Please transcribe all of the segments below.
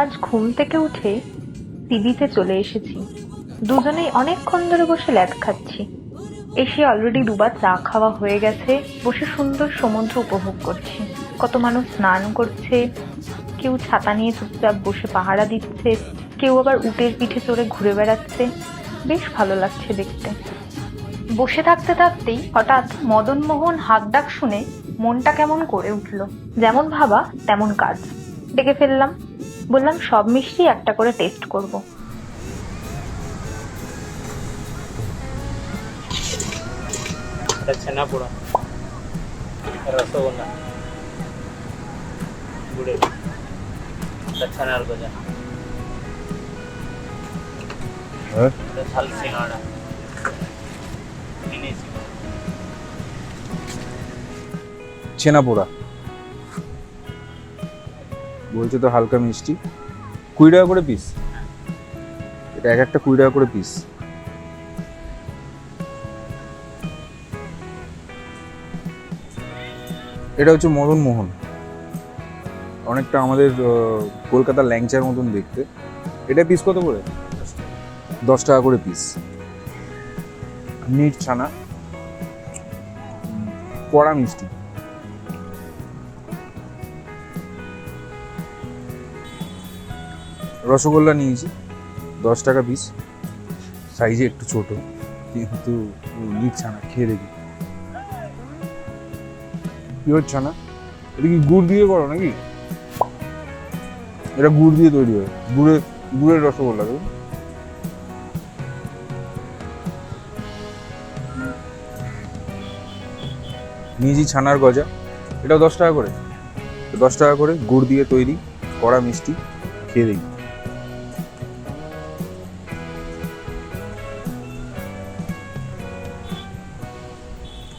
আজ ঘুম থেকে উঠে সিবিতে চলে এসেছি। দুজনেই অনেকক্ষণ ধরে বসে ল্যাদ খাচ্ছি। এসে অলরেডি দুবার চা খাওয়া হয়ে গেছে। বসে সুন্দর সমুদ্র উপভোগ করছি। কত মানুষ স্নান করছে, কেউ ছাতা নিয়ে চুপচাপ বসে পাহারা দিচ্ছে, কেউ আবার উটের পিঠে চড়ে ঘুরে বেড়াচ্ছে। বেশ ভালো লাগছে দেখতে। বসে থাকতে থাকতেই হঠাৎ মদন মোহন হাঁক ডাক শুনে মনটা কেমন করে উঠল। যেমন ভাবা তেমন কাজ। ডেকে ফেললাম, বললাম সব মিষ্টি একটা করে টেস্ট করব। ছানাপোড়া, রসগোল্লা, গুড়ের, ছানার গজা, ঝাল সিঙ্গাড়া, মিনি সিঙ্গাড়া, ছেনাপোড়া বলছে তো হালকা মিষ্টি। 20 টাকা করে পিস। এটা এক একটা 20 টাকা করে পিস। এটা হচ্ছে মদন মোহন, অনেকটা আমাদের কলকাতার ল্যাংচার মতন দেখতে। এটা পিস কত করে? 10 টাকা করে পিস। মিট ছানা, কড়া মিষ্টি। রসগোল্লা নিয়েছি 10 টাকা পিস, সাইজে একটু ছোট, কিন্তু মিট ছানা। খেয়ে দেখি পিওর ছানা। এটা কি গুড় দিয়ে করো নাকি? এটা গুড় দিয়ে তৈরি হয়, গুড়ের রসগোল্লা। নিয়েছি ছানার গজা, এটাও 10 টাকা করে। 10 টাকা করে, গুড় দিয়ে তৈরি, কড়া মিষ্টি। খেয়ে দেখি।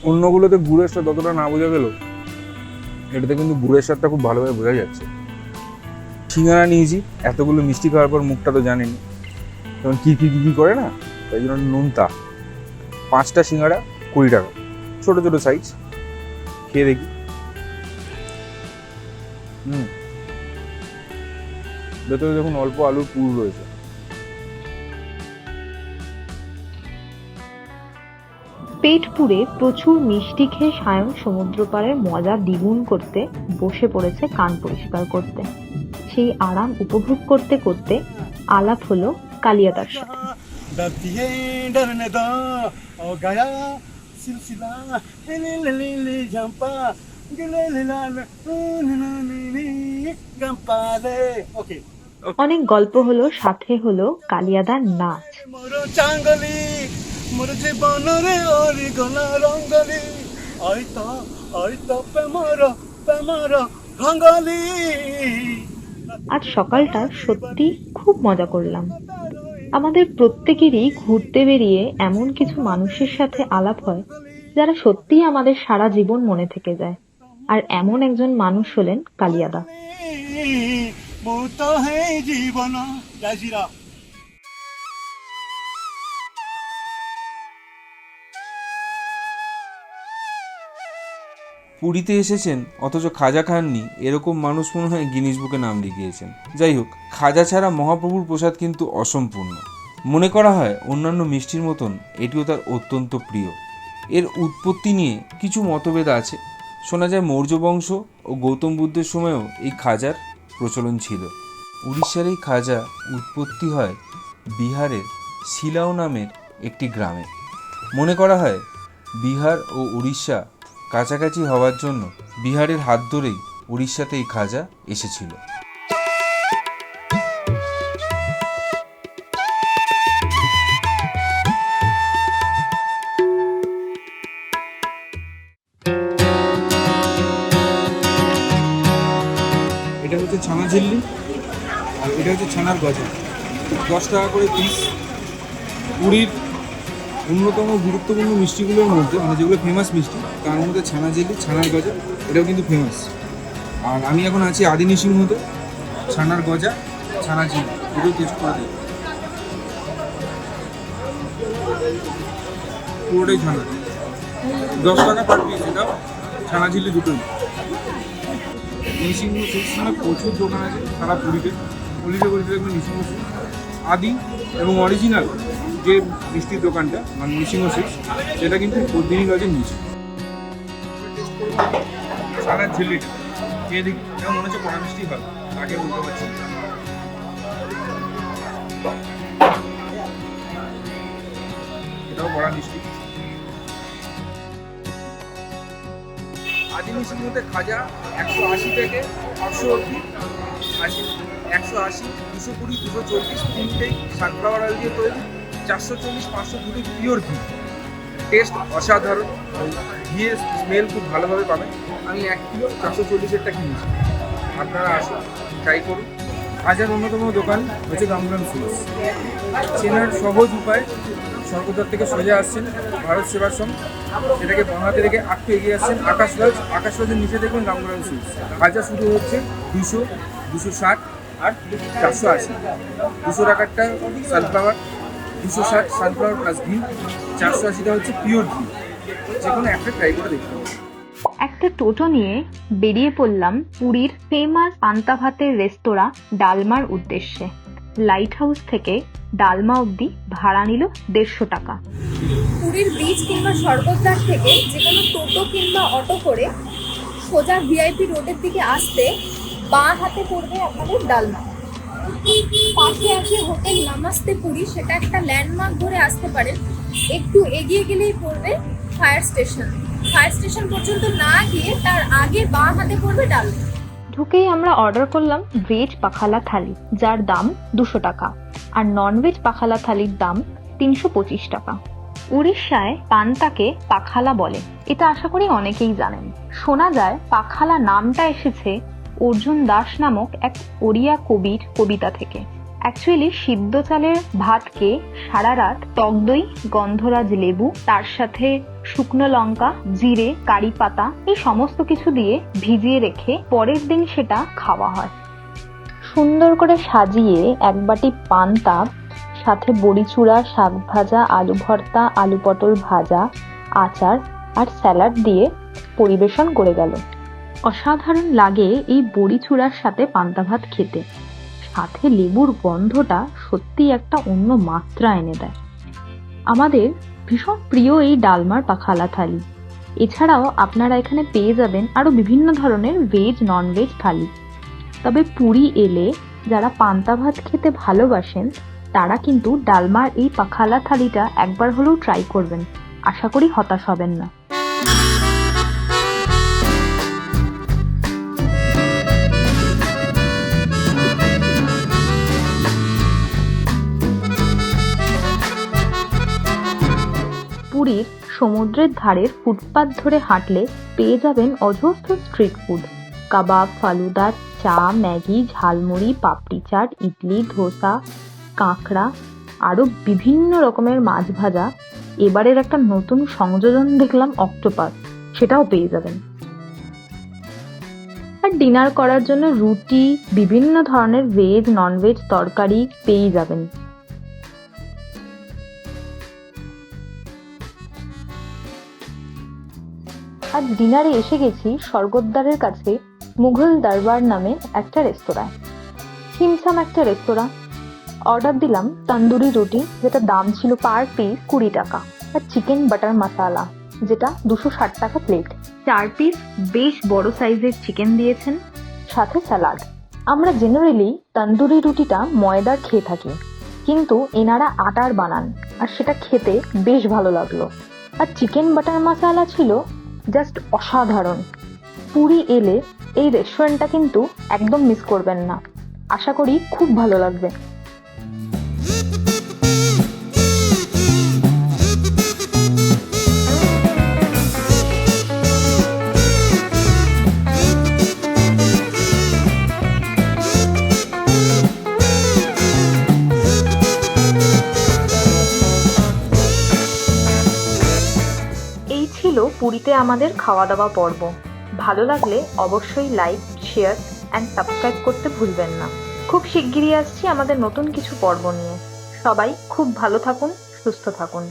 অন্যগুলোতে গুড়ের স্বাদ ততটা না বোঝা গেল, এটাতে কিন্তু গুড়ের স্বাদটা খুব ভালোভাবে বোঝা যাচ্ছে। সিঙ্গারা নিয়েছি, এতগুলো মিষ্টি খাওয়ার পর মুখটা তো জানেনি তখন কি কি কি করে না, তাই জন্য নোনতা। 5টা সিঙ্গারা 20 টাকা, ছোট ছোট সাইজ। খেয়ে দেখি। ভেতরে দেখুন অল্প আলুর পুর রয়েছে। পেট পুড়ে প্রচুর মিষ্টি খেয়ে সায়ন সমুদ্র পাড়ের মজা দ্বিগুণ করতে বসে পড়েছে কান পরিষ্কার করতে। সেই আরাম উপভোগ করতে করতে আলাপ হলো কালিয়াদার সাথে। অনেক গল্প হলো, সাথে হলো কালিয়াদার নাচ। মোর জীবনরে ওরি গলা রঙ্গলি প্রেমর রঙ্গলি। আজ সকালটা সত্যি খুব মজা করলাম। আমাদের প্রত্যেকেরই ঘুরতে বেরিয়ে এমন কিছু মানুষের সাথে আলাপ হয় যারা সত্যিই আমাদের সারা জীবন মনে থেকে যায়। আর এমন একজন মানুষ হলেন কালিয়াদা। ভূত হে জীবন। জয় শ্রীরাম। পুরীতে এসেছেন অথচ খাজা খাননি, এরকম মানুষ মনে হয় গিনিস বুকে নাম লিখিয়েছেন। যাই হোক, খাজা ছাড়া মহাপ্রভুর প্রসাদ কিন্তু অসম্পূর্ণ। মনে করা হয় অন্যান্য মিষ্টির মতন এটিও তার অত্যন্ত প্রিয়। এর উৎপত্তি নিয়ে কিছু মতভেদ আছে। শোনা যায় মৌর্য বংশ ও গৌতম বুদ্ধের সময়ও এই খাজার প্রচলন ছিল। উড়িষ্যার এই খাজা উৎপত্তি হয় বিহারের শিলাও নামের একটি গ্রামে। মনে করা হয় বিহার ও উড়িষ্যা কাছাকাছি হওয়ার জন্য বিহারের হাত ধরেই উড়িষ্যাতে এই খাজা এসেছিল। এটা হচ্ছে ছানা ঝিল্লি, আর এটা হচ্ছে ছানার গজা। 10 টাকা করে পিস। পুরীর অন্যতম গুরুত্বপূর্ণ মিষ্টিগুলোর মধ্যে, মানে যেগুলো ফেমাস মিষ্টি, তার মধ্যে ছানা ঝিল্লি, ছানার গজা, এটাও কিন্তু ফেমাস। আর আমি এখন আছি আদিনী সিংহতে। ছানার গজা, ছানা ঝিল্লি দুটো টেস্ট করে দিই। পুরোটাই ছানা, 10 টাকা পার পিস। এটাও ছানা ঝিল্লি দুটোই। এই সিংহ প্রচুর দোকান আছে সারা পুরীতে। পুলিশে বলতে দেখবেন নৃসিংহ সুইটস আদি এবং অরিজিনাল যে মিষ্টির দোকানটা মানে নৃসিংহ সুইটস সেটা কিন্তু বদ্রিনীগঞ্জের নিচে। সারা ঝিল্লিটা খেয়ে দেখি কেমন মনে হচ্ছে কড়া মিষ্টি ভালো আগে বলতে পারছি। এটাও কড়া মিষ্টি। আদি মিষ্টির মধ্যে খাজা 180 থেকে 500 অবধি আছে। 180, 220, 240 তিনটেই সানফ্লাওয়ার অয়েল দিয়ে তৈরি। 440, 500 দুটোই পিওর ঘি। টেস্ট অসাধারণ, ঘিয়ের স্মেল খুব ভালোভাবে পাবেন। আমি 1 কিলো 440-এরটা কিনেছি, আপনারা আসুন ট্রাই করুন। খাজার অন্যতম দোকান হচ্ছে গামগ্রাম সুইটস। চেনার সহজ উপায়, স্বর্গদ্বার থেকে সোজা আসছেন ভারত সেবাশ্রম, সেটাকে বাঁ হাতে রেখে একটু এগিয়ে আসছেন আকাশলজের নিচে দেখবেন গামগ্রাম সুইটস। খাজা শুরু হচ্ছে 200, 260 আর 480। 200 টাকারটা সানফ্লাওয়ার, 260 সানফ্লাওয়ার প্লাস ঘি, 480টা হচ্ছে পিওর ঘি। যে কোনো একটা ট্রাই করে দেখতে হবে। একটা টোটো নিয়ে বেরিয়ে পড়লাম পুরীর ফেমাস পান্তা ভাতের রেস্তোরাঁ ডালমার উদ্দেশ্যে। লাইট হাউস থেকে ডালমা অবধি ভাড়া নিল 150 টাকা। পুরীর বিচ কিংবা স্বর্গদ্বার থেকে যে কোনো টোটো কিংবা অটো করে সোজা ভিআইপি রোডের দিকে আসতে বাঁ হাতে পড়বে আপনাদের ডালমা। পাশে আছে হোটেল নামাস্তে পুরী, সেটা একটা ল্যান্ডমার্ক ধরে আসতে পারেন। একটু এগিয়ে গেলেই পড়বে ফায়ার স্টেশন। ফায়ার স্টেশন পর্যন্ত না গিয়ে তার আগে বাঁ হাতে পড়বে ডালমা। ঢুকেই আমরা অর্ডার করলাম ভেজ পাখালা থালি, যার দাম 200 টাকা, আর ননভেজ পাখালা থালির দাম 325 টাকা। উড়িষ্যায় পান্তাকে পাখালা বলে, এটা আশা করি অনেকেই জানেন। শোনা যায় পাখালা নামটা এসেছে অর্জুন দাস নামক এক ওড়িয়া কবির কবিতা থেকে। অ্যাকচুয়ালি সিদ্ধ চালের ভাতকে সারা রাত টক দই, গন্ধরাজ লেবু, তার সাথে শুকনো লঙ্কা, জিরে, কারি পাতা এই সমস্ত কিছু দিয়ে ভিজিয়ে রেখে পরের দিন সেটা খাওয়া হয়। সুন্দর করে সাজিয়ে এক বাটি পান্তা, সাথে বড়িচুড়া, শাক ভাজা, আলু ভর্তা, আলু পটল ভাজা, আচার আর স্যালাড দিয়ে পরিবেশন করে গেল। অসাধারণ লাগে এই বড়িচুড়ার সাথে পান্তা ভাত খেতে। সাথে লেবুর গন্ধটা সত্যি একটা অন্য মাত্রা এনে দেয়। আমাদের ভীষণ প্রিয় এই ডালমার পাখালা থালি। এছাড়াও আপনারা এখানে পেয়ে যাবেন আরো বিভিন্ন ধরনের ভেজ ননভেজ থালি। তবে পুরী এলে যারা পান্তা ভাত খেতে ভালোবাসেন তারা কিন্তু ডালমার এই পাখালা থালিটা একবার হলেও ট্রাই করবেন। আশা করি হতাশ হবেন না। পুরীর সমুদ্রের ধারের ফুটপাত ধরে হাঁটলে পেয়ে যাবেন অজস্র স্ট্রিট ফুড। কাবাব, ফালুদা, চা, ম্যাগি, ঝালমুড়ি, পাপড়ি চাট, ইডলি, ধোসা, কাঁকড়া, আরো বিভিন্ন রকমের মাছ ভাজা। এবারের একটা নতুন সংযোজন দেখলাম অক্টোপাস, সেটাও পেয়ে যাবেন। আর ডিনার করার জন্য রুটি, বিভিন্ন ধরনের ভেজ ননভেজ তরকারি পেয়ে যাবেন। আর ডিনারে এসে গেছি স্বর্গদ্বারের কাছে মুঘল দরবার নামে একটা রেস্তোরাঁ। হিমসাম একটা রেস্তোরাঁ। অর্ডার দিলাম তন্দুরি রুটি, যেটা দাম ছিল পার পিস 20 টাকা, আর চিকেন বাটার মশালা, যেটা 260 টাকা প্লেট। 4 পিস বেশ বড় সাইজের চিকেন দিয়েছেন, সাথে স্যালাড। আমরা জেনারেলি তন্দুরি রুটিটা ময়দার খেয়ে থাকি, কিন্তু এনারা আটার বানান, আর সেটা খেতে বেশ ভালো লাগলো। আর চিকেন বাটার মশালা ছিল জাস্ট অসাধারণ। পুরী এলে এই রেস্টুরেন্টটা কিন্তু একদম মিস করবেন না। আশা করি খুব ভালো লাগবে। পুরীতে আমাদের খাওয়া দাওয়া পর্ব ভালো লাগলে অবশ্যই লাইক, শেয়ার অ্যান্ড সাবস্ক্রাইব করতে ভুলবেন না। খুব শিগগিরই আসছি আমাদের নতুন কিছু পর্ব নিয়ে। সবাই খুব ভালো থাকুন, সুস্থ থাকুন।